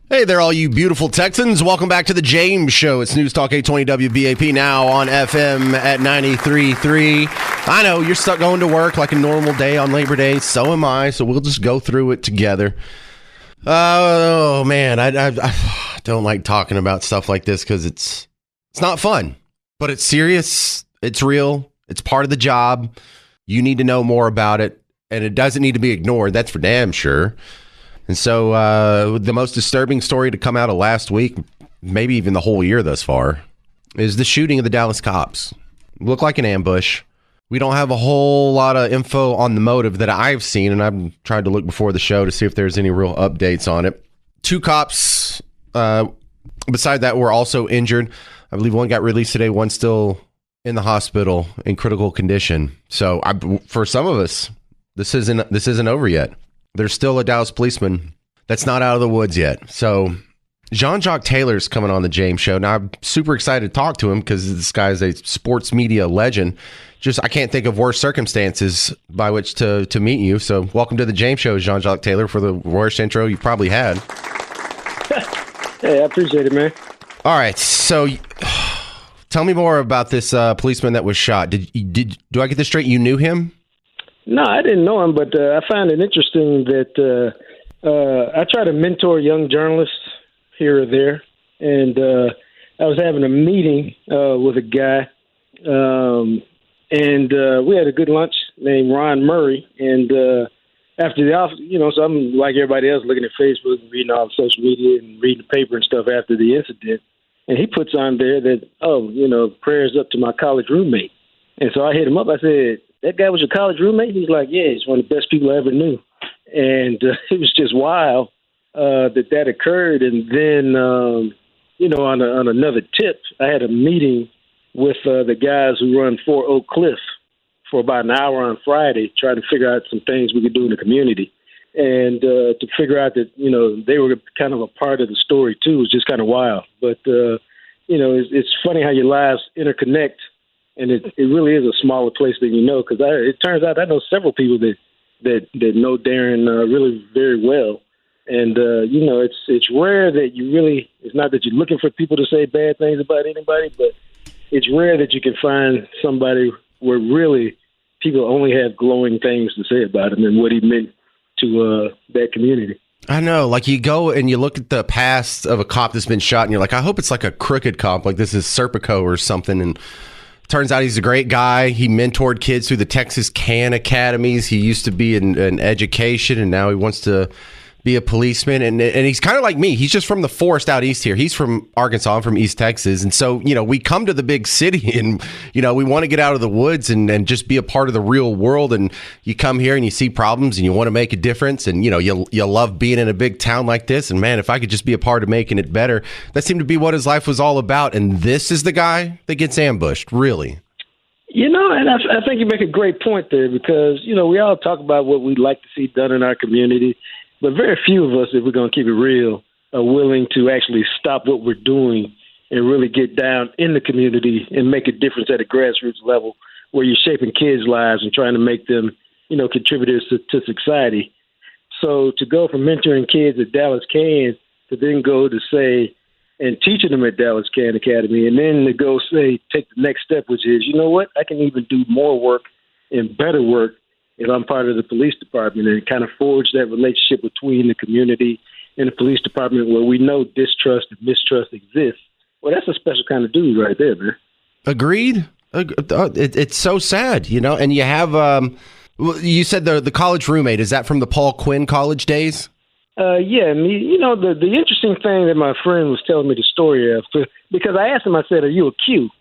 Hey there, all you beautiful Texans. Welcome back to the James Show. It's News Talk 820 WBAP, now on FM at 93.3. I know you're stuck going to work like a normal day on Labor Day. So am I. So we'll just go through it together. Oh, man. I don't like talking about stuff like this because it's not fun. But it's serious. It's real. It's part of the job. You need to know more about it. And it doesn't need to be ignored. That's for damn sure. And so the most disturbing story to come out of last week, maybe even the whole year thus far, is the shooting of the Dallas cops. Looked like an ambush. We don't have a whole lot of info on the motive that I've seen, and I've tried to look before the show to see if there's any real updates on it. Two cops, beside that, were also injured. I believe one got released today, one still in the hospital in critical condition. So for some of us, this isn't over yet. There's still a Dallas policeman that's not out of the woods yet. So Jean-Jacques Taylor's coming on the James Show. Now, I'm super excited to talk to him because this guy is a sports media legend. I can't think of worse circumstances by which to meet you. So welcome to the James Show, Jean-Jacques Taylor, for the worst intro you probably had. Hey, I appreciate it, man. All right. So tell me more about this policeman that was shot. Do I get this straight? You knew him? No, I didn't know him, but I find it interesting that I try to mentor young journalists here or there, and I was having a meeting with a guy, and we had a good lunch named Ron Murray, and after the office, so I'm like everybody else looking at Facebook and reading all the social media and reading the paper and stuff after the incident, and he puts on there that, prayers up to my college roommate. And so I hit him up. I said, that guy was your college roommate? He's like, yeah, he's one of the best people I ever knew. And it was just wild that occurred. And then, on another tip, I had a meeting with the guys who run Fort Oak Cliff for about an hour on Friday, trying to figure out some things we could do in the community. And to figure out that, they were kind of a part of the story, too, was just kind of wild. But, it's funny how your lives interconnect. And it really is a smaller place than you know, because it turns out I know several people that know Darron really very well. And, it's rare that it's not that you're looking for people to say bad things about anybody, but it's rare that you can find somebody where really people only have glowing things to say about him and what he meant to that community. I know, like you go and you look at the past of a cop that's been shot and you're like, I hope it's like a crooked cop, like this is Serpico or something. And turns out he's a great guy. He mentored kids through the Texas Can Academies. He used to be in education, and now he wants to be a policeman. And he's kind of like me. He's just from the forest out east here. He's from Arkansas. I'm from East Texas. And so, we come to the big city and, we want to get out of the woods and just be a part of the real world. And you come here and you see problems and you want to make a difference. And, you love being in a big town like this. And, man, if I could just be a part of making it better, that seemed to be what his life was all about. And this is the guy that gets ambushed, really. And I think you make a great point there because, we all talk about what we'd like to see done in our community. But very few of us, if we're going to keep it real, are willing to actually stop what we're doing and really get down in the community and make a difference at a grassroots level where you're shaping kids' lives and trying to make them, contributors to society. So to go from mentoring kids at Dallas Can to then go to say and teaching them at Dallas Can Academy and then to go say take the next step, which is, I can even do more work and better work if I'm part of the police department, and kind of forge that relationship between the community and the police department where we know distrust and mistrust exists. Well, that's a special kind of dude right there, man. Agreed. It's so sad, and you have, you said the college roommate, is that from the Paul Quinn college days? Yeah, the interesting thing that my friend was telling me the story of, because I asked him, I said, are you a Q,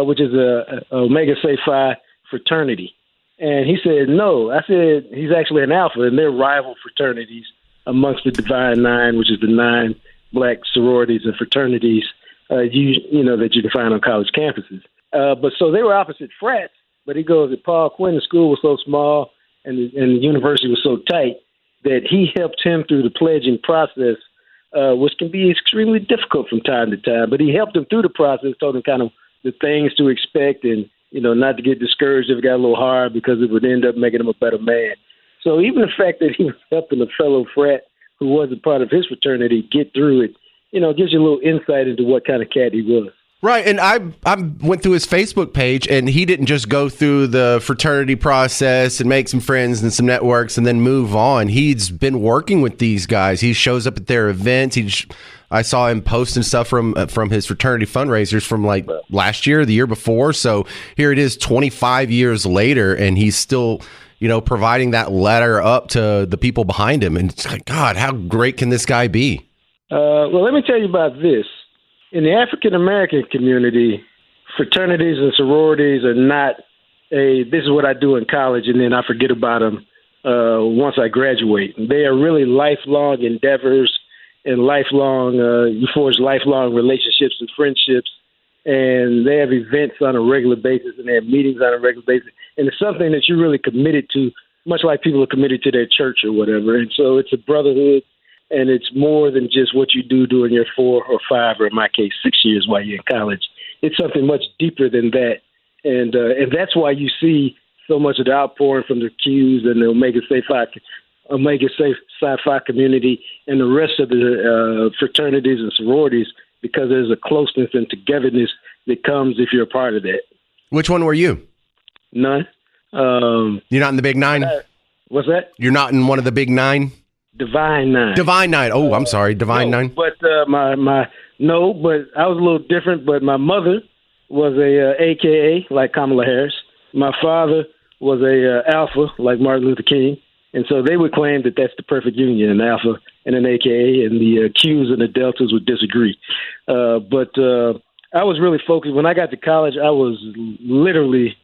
which is a Omega Psi Phi fraternity? And he said, no. I said, he's actually an alpha, and they're rival fraternities amongst the Divine Nine, which is the 9 black sororities and fraternities that you can find on college campuses. But so they were opposite frats, but he goes, at Paul Quinn, the school was so small and the university was so tight that he helped him through the pledging process, which can be extremely difficult from time to time. But he helped him through the process, told him kind of the things to expect and, not to get discouraged if it got a little hard because it would end up making him a better man. So even the fact that he was helping a fellow frat who wasn't part of his fraternity get through it, it gives you a little insight into what kind of cat he was. Right, and I went through his Facebook page, and he didn't just go through the fraternity process and make some friends and some networks and then move on. He's been working with these guys. He shows up at their events. I saw him posting stuff from his fraternity fundraisers from like last year, the year before. So here it is 25 years later, and he's still, providing that ladder up to the people behind him. And it's like, God, how great can this guy be? Well, let me tell you about this. In the African-American community, fraternities and sororities are not this is what I do in college and then I forget about them once I graduate. They are really lifelong endeavors and you forge lifelong relationships and friendships, and they have events on a regular basis and they have meetings on a regular basis. And it's something that you're really committed to, much like people are committed to their church or whatever. And so it's a brotherhood. And it's more than just what you do during your 4 or 5, or in my case, 6 years while you're in college. It's something much deeper than that. And that's why you see so much of the outpouring from the Qs and the Omega Psi Phi community and the rest of the fraternities and sororities, because there's a closeness and togetherness that comes if you're a part of that. Which one were you? None. You're not in the Big Nine? What's that? You're not in one of the Big Nine? Divine Nine. Divine Nine. Oh, I'm sorry. Divine Nine. But but I was a little different. But my mother was a AKA like Kamala Harris. My father was a Alpha like Martin Luther King, and so they would claim that that's the perfect union, an Alpha and an AKA, and the Qs and the Deltas would disagree. But I was really focused when I got to college. I was literally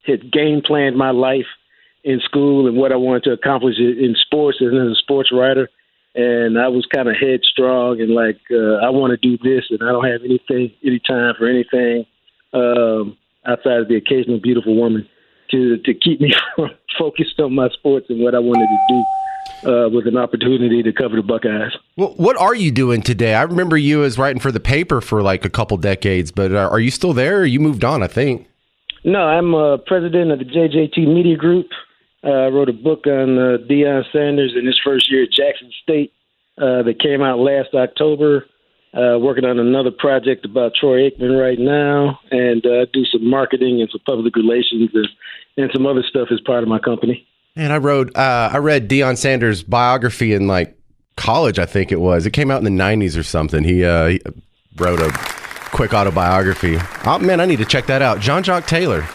had game planned my life in school and what I wanted to accomplish in sports and as a sports writer. And I was kind of headstrong and like, I want to do this and I don't have any time for anything outside of the occasional beautiful woman to keep me focused on my sports and what I wanted to do with an opportunity to cover the Buckeyes. Well, what are you doing today? I remember you as writing for the paper for like a couple decades, but are you still there or you moved on, I think? No, I'm president of the JJT Media Group. I wrote a book on Deion Sanders in his first year at Jackson State that came out last October. Working on another project about Troy Aikman right now, and do some marketing and some public relations and some other stuff as part of my company. And I read Deion Sanders' biography in like college, I think it was. It came out in the 90s or something. He wrote a quick autobiography. Oh, man, I need to check that out. Jean-Jacques Taylor.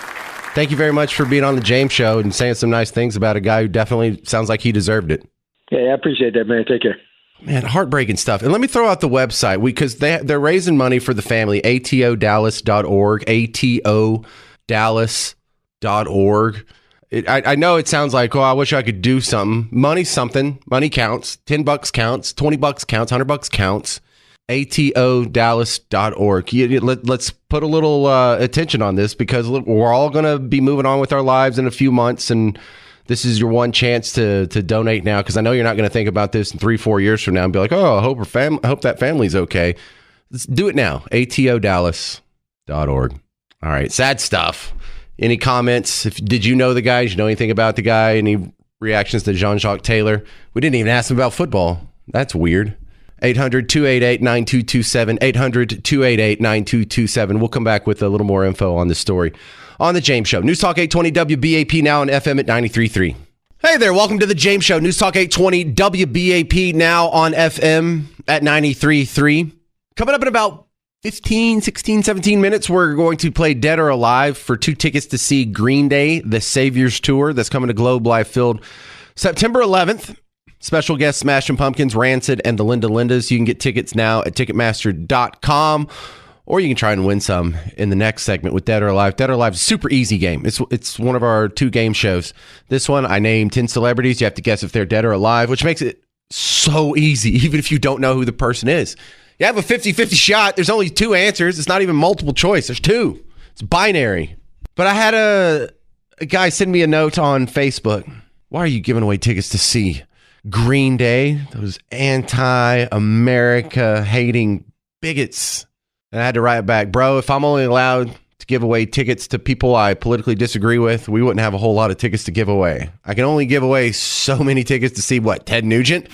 Thank you very much for being on the James Show and saying some nice things about a guy who definitely sounds like he deserved it. Yeah, I appreciate that, man. Take care. Man, heartbreaking stuff. And let me throw out the website because they're raising money for the family, atodallas.org, atodallas.org. I know it sounds like, I wish I could do something. Money's something. Money counts. $10 counts. $20 counts. $100 counts. atodallas.org. Let's put a little attention on this because we're all going to be moving on with our lives in a few months, and this is your one chance to donate now, because I know you're not going to think about this in 3-4 years from now and be like, I hope that family's okay. Let's do it now. atodallas.org. All right, sad stuff. Any comments? Did you know the guy? Did you know anything about the guy? Any reactions to Jean-Jacques Taylor? We didn't even ask him about football. That's weird. 800-288-9227, 800-288-9227. We'll come back with a little more info on this story on The James Show. News Talk 820 WBAP, now on FM at 93.3. Hey there, welcome to The James Show. News Talk 820 WBAP, now on FM at 93.3. Coming up in about 15, 16, 17 minutes, we're going to play Dead or Alive for 2 tickets to see Green Day, the Saviors Tour. That's coming to Globe Life Field September 11th. Special guests Smashing Pumpkins, Rancid, and the Linda Lindas. You can get tickets now at Ticketmaster.com, or you can try and win some in the next segment with Dead or Alive. Dead or Alive is a super easy game. It's one of our 2 game shows. This one, I named 10 celebrities. You have to guess if they're dead or alive, which makes it so easy, even if you don't know who the person is. You have a 50-50 shot. There's only 2 answers. It's not even multiple choice. There's 2. It's binary. But I had a guy send me a note on Facebook. Why are you giving away tickets to see Green Day, those anti-America hating bigots? And I had to write back, bro, if I'm only allowed to give away tickets to people I politically disagree with, we wouldn't have a whole lot of tickets to give away. I can only give away so many tickets to see, Ted Nugent?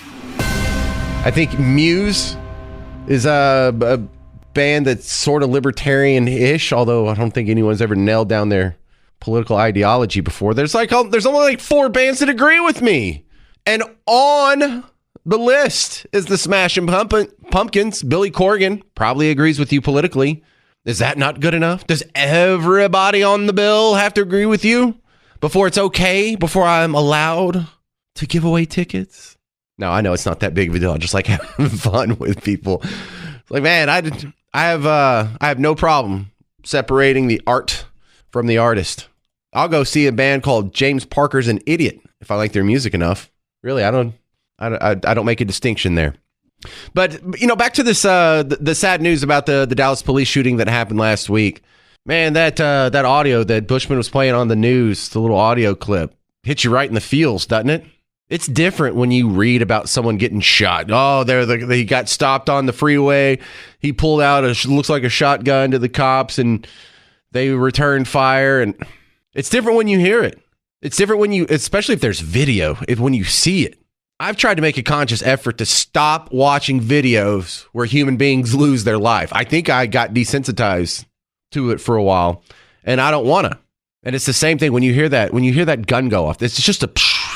I think Muse is a band that's sort of libertarian-ish, although I don't think anyone's ever nailed down their political ideology before. There's only like 4 bands that agree with me. And on the list is the Smashing Pumpkins. Billy Corgan probably agrees with you politically. Is that not good enough? Does everybody on the bill have to agree with you before it's okay, before I'm allowed to give away tickets? No, I know it's not that big of a deal. I just like having fun with people. It's like, man, I have no problem separating the art from the artist. I'll go see a band called James Parker's an Idiot if I like their music enough. Really, I don't make a distinction there. But back to this the sad news about the Dallas police shooting that happened last week. Man, that audio that Bushman was playing on the news, the little audio clip, hits you right in the feels, doesn't it? It's different when you read about someone getting shot. Oh, he got stopped on the freeway. He pulled out looks like a shotgun to the cops, and they returned fire. And it's different when you hear it. It's different especially if there's video, when you see it. I've tried to make a conscious effort to stop watching videos where human beings lose their life. I think I got desensitized to it for a while, and I don't want to. And it's the same thing when you hear that gun go off. It's just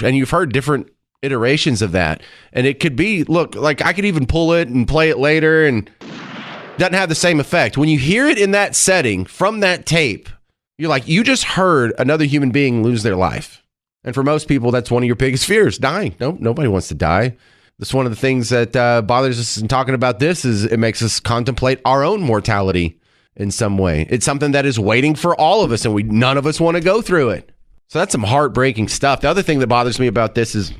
and you've heard different iterations of that. And it could be, look, like I could even pull it and play it later and it doesn't have the same effect. When you hear it in that setting from that tape, you're like, you just heard another human being lose their life. And for most people, that's one of your biggest fears, dying. No, nobody wants to die. That's one of the things that bothers us in talking about this is it makes us contemplate our own mortality in some way. It's something that is waiting for all of us, and none of us want to go through it. So that's some heartbreaking stuff. The other thing that bothers me about this is,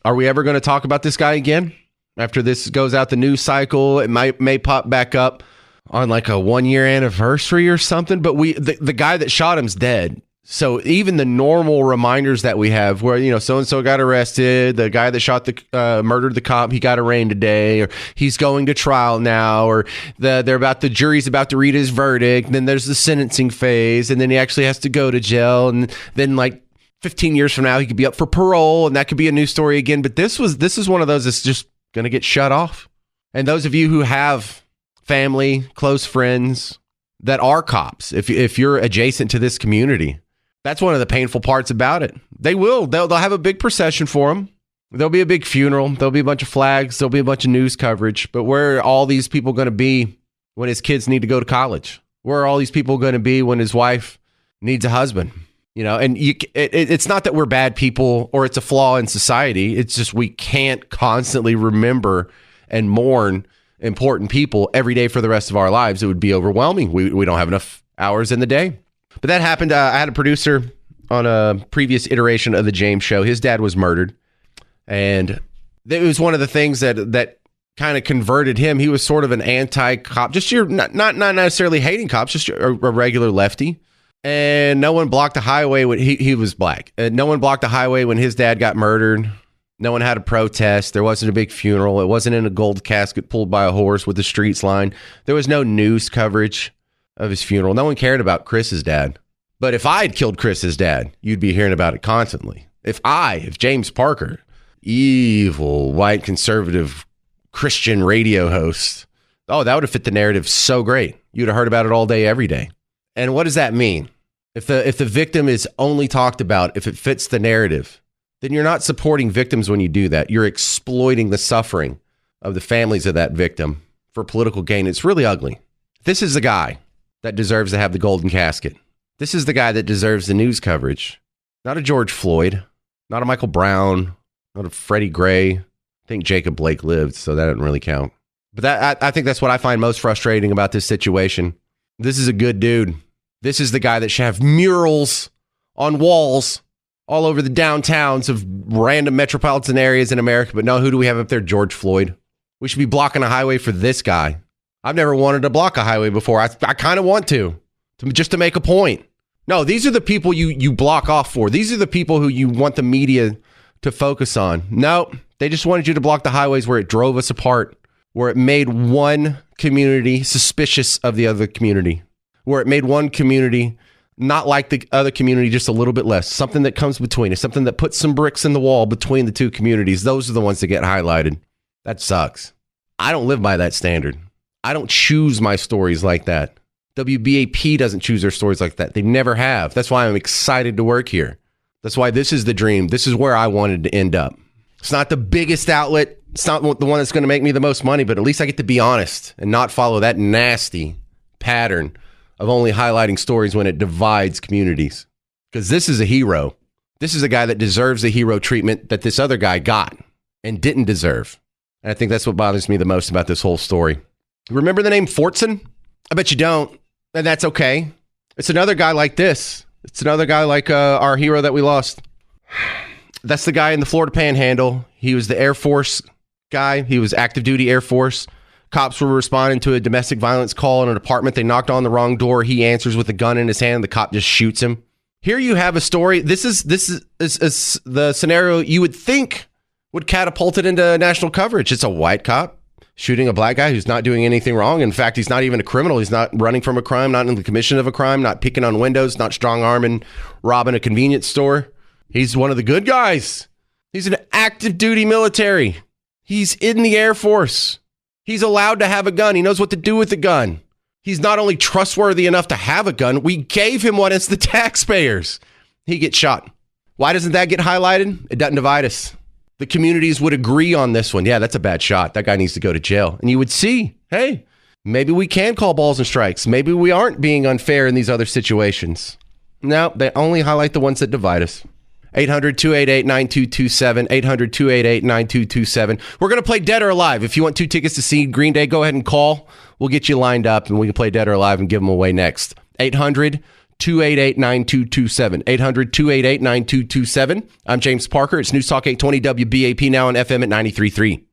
are we ever going to talk about this guy again? After this goes out the news cycle, it may pop back up on like a 1-year anniversary or something. But the guy that shot him's dead. So even the normal reminders that we have where, so-and-so got arrested, the guy that murdered the cop, he got arraigned today, or he's going to trial now, or the jury's about to read his verdict. And then there's the sentencing phase, and then he actually has to go to jail. And then like 15 years from now, he could be up for parole, and that could be a new story again. But this is one of those that's just going to get shut off. And those of you who have family, close friends that are cops, if you're adjacent to this community, that's one of the painful parts about it. They'll have a big procession for him. There'll be a big funeral. There'll be a bunch of flags. There'll be a bunch of news coverage. But where are all these people going to be when his kids need to go to college? Where are all these people going to be when his wife needs a husband? And it's not that we're bad people or it's a flaw in society. It's just we can't constantly remember and mourn important people every day for the rest of our lives. It would be overwhelming. We don't have enough hours in the day. But that happened. I had a producer on a previous iteration of the James Show. His dad was murdered. And it was one of the things that kind of converted him. He was sort of an anti-cop, just not necessarily hating cops, just a regular lefty. And no one blocked the highway when he was black. No one blocked the highway when his dad got murdered. No one had a protest. There wasn't a big funeral. It wasn't in a gold casket pulled by a horse with the streets lined. There was no news coverage of his funeral. No one cared about Chris's dad. But if I had killed Chris's dad, you'd be hearing about it constantly. If James Parker, evil, white, conservative, Christian radio host, that would have fit the narrative so great. You'd have heard about it all day, every day. And what does that mean? If the victim is only talked about, if it fits the narrative, then you're not supporting victims when you do that. You're exploiting the suffering of the families of that victim for political gain. It's really ugly. This is the guy that deserves to have the golden casket. This is the guy that deserves the news coverage. Not a George Floyd, not a Michael Brown, not a Freddie Gray. I think Jacob Blake lived, so that doesn't really count. But I think that's what I find most frustrating about this situation. This is a good dude. This is the guy that should have murals on walls all over the downtowns of random metropolitan areas in America. But no, who do we have up there? George Floyd. We should be blocking a highway for this guy. I've never wanted to block a highway before. I kind of want to just to make a point. No, these are the people you block off for. These are the people who you want the media to focus on. No, they just wanted you to block the highways where it drove us apart, where it made one community suspicious of the other community, where it made one community not like the other community just a little bit less, something that comes between it, something that puts some bricks in the wall between the two communities. Those are the ones that get highlighted. That sucks. I don't live by that standard. I don't choose my stories like that. WBAP doesn't choose their stories like that. They never have. That's why I'm excited to work here. That's why this is the dream. This is where I wanted to end up. It's not the biggest outlet. It's not the one that's going to make me the most money, but at least I get to be honest and not follow that nasty pattern of only highlighting stories when it divides communities. Because this is a hero. This is a guy that deserves the hero treatment that this other guy got and didn't deserve. And I think that's what bothers me the most about this whole story. Remember the name Fortson? I bet you don't. And that's okay. It's another guy like this. It's another guy like our hero that we lost. That's the guy in the Florida Panhandle. He was the Air Force guy. He was active duty Air Force. Cops were responding to a domestic violence call in an apartment. They knocked on the wrong door. He answers with a gun in his hand. The cop just shoots him. Here you have a story. This is the scenario you would think would catapult it into national coverage. It's a white cop shooting a black guy who's not doing anything wrong. In fact, he's not even a criminal. He's not running from a crime, not in the commission of a crime, not picking on windows, not strong arming, robbing a convenience store. He's one of the good guys. He's an active duty military. He's in the Air Force. He's allowed to have a gun. He knows what to do with the gun. He's not only trustworthy enough to have a gun, we gave him one as the taxpayers. He gets shot. Why doesn't that get highlighted? It doesn't divide us. The communities would agree on this one. Yeah, that's a bad shot. That guy needs to go to jail. And you would see, hey, maybe we can call balls and strikes. Maybe we aren't being unfair in these other situations. No, they only highlight the ones that divide us. 800-288-9227, 800-288-9227. We're going to play Dead or Alive. If you want 2 tickets to see Green Day, go ahead and call. We'll get you lined up, and we can play Dead or Alive and give them away next. 800-288-9227, 800-288-9227. I'm James Parker. It's News Talk 820 WBAP, now on FM at 93.3.